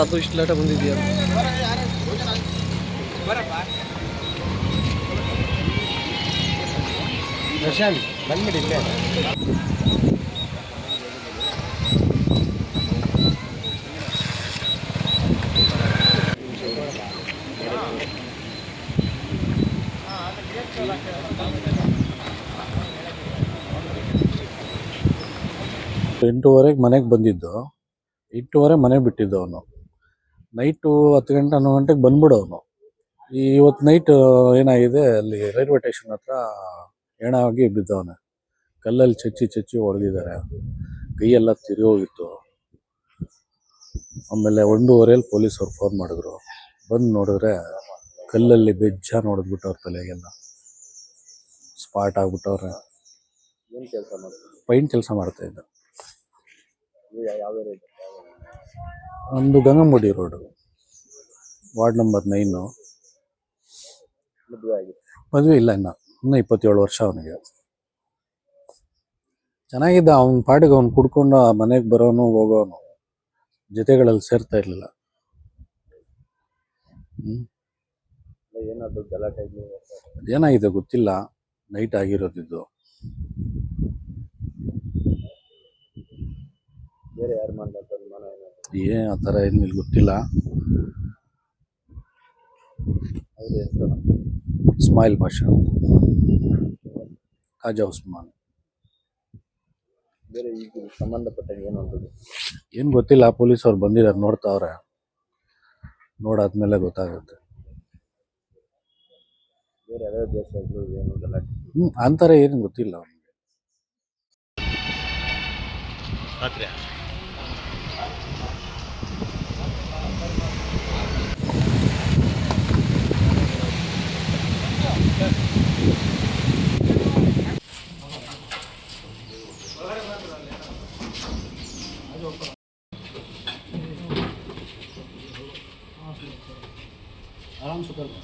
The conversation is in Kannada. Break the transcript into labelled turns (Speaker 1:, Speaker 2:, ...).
Speaker 1: ಅದು ಇಷ್ಟು ಲೇಟಾಗಿ ಬಂದಿದೆಯಾ? ಪ್ರಶಾಂತ್ ಬಂದ್ಬಿಟ್ಟಿದ್ದೆ. 8:30 ಮನೆಗೆ ಬಂದಿದ್ದು. 8:30 ಮನೆಗೆ ಬಿಟ್ಟಿದ್ದು ಅವನು. ನೈಟು 10 ಗಂಟೆ 11 ಗಂಟೆಗೆ ಬಂದ್ಬಿಡೋನು. ಇವತ್ತು ನೈಟ್ ಏನಾಗಿದೆ, ಅಲ್ಲಿ ರೈಲ್ವೆ ಸ್ಟೇಷನ್ ಹತ್ರ ಹೆಣ ಆಗಿ ಬಿದ್ದವನೆ. ಕಲ್ಲಲ್ಲಿ ಚಚ್ಚಿ ಹೊಡೆದಿದ್ದಾರೆ. ಕೈಯೆಲ್ಲ ತಿರುಗಿ ಹೋಗಿತ್ತು. ಆಮೇಲೆ 1:30 ಪೊಲೀಸವ್ರು ಫೋನ್ ಮಾಡಿದ್ರು. ಬಂದು ನೋಡಿದ್ರೆ ಕಲ್ಲಲ್ಲಿ ಬೆಜ್ಜ ನೋಡಿದ್ಬಿಟ್ಟವ್ರ ತಲೆಗೆಲ್ಲ ಸ್ಪಾಟ್ ಆಗ್ಬಿಟ್ಟವ್ರೆ. ಪೈಂಟ್ ಕೆಲಸ ಮಾಡ್ತಾ ಇದ್ದ. ಒಂದು ಗಂಗಂಬಡಿ ರೋಡು, ವಾರ್ಡ್ ನಂಬರ್ 9. ಮದುವೆ ಇಲ್ಲ, ಇನ್ನು 27 ವರ್ಷ ಅವನಿಗೆ. ಚೆನ್ನಾಗಿದ್ದ. ಅವನ ಪಾಡಿಗೆ ಅವ್ನು ಕುಡ್ಕೊಂಡು ಮನೆಗೆ ಬರೋನು ಹೋಗೋನು, ಜೊತೆಗಳಲ್ಲಿ ಸೇರ್ತಾ ಇರ್ಲಿಲ್ಲ. ಅದೇನಾಗಿದೆ ಗೊತ್ತಿಲ್ಲ, ನೈಟ್ ಆಗಿರೋದಿದ್ದು. ಆ ಥರ ಏನಿಲ್ಲ, ಗೊತ್ತಿಲ್ಲ. ಇಸ್ಮಾಯಿಲ್ ಬಾಷಾ, ಖಾಜಾ ಉಸ್ಮಾನ್. ಏನು ಗೊತ್ತಿಲ್ಲ. ಪೊಲೀಸವ್ರು ಬಂದಿದ್ದಾರೆ, ನೋಡ್ತಾವ್ರೆ. ನೋಡಾದ್ಮೇಲೆ ಗೊತ್ತಾಗುತ್ತೆ. ಅಂತಾರೆ, ಏನು ಗೊತ್ತಿಲ್ಲ ಅವನಿಗೆ. आराम से कर लो।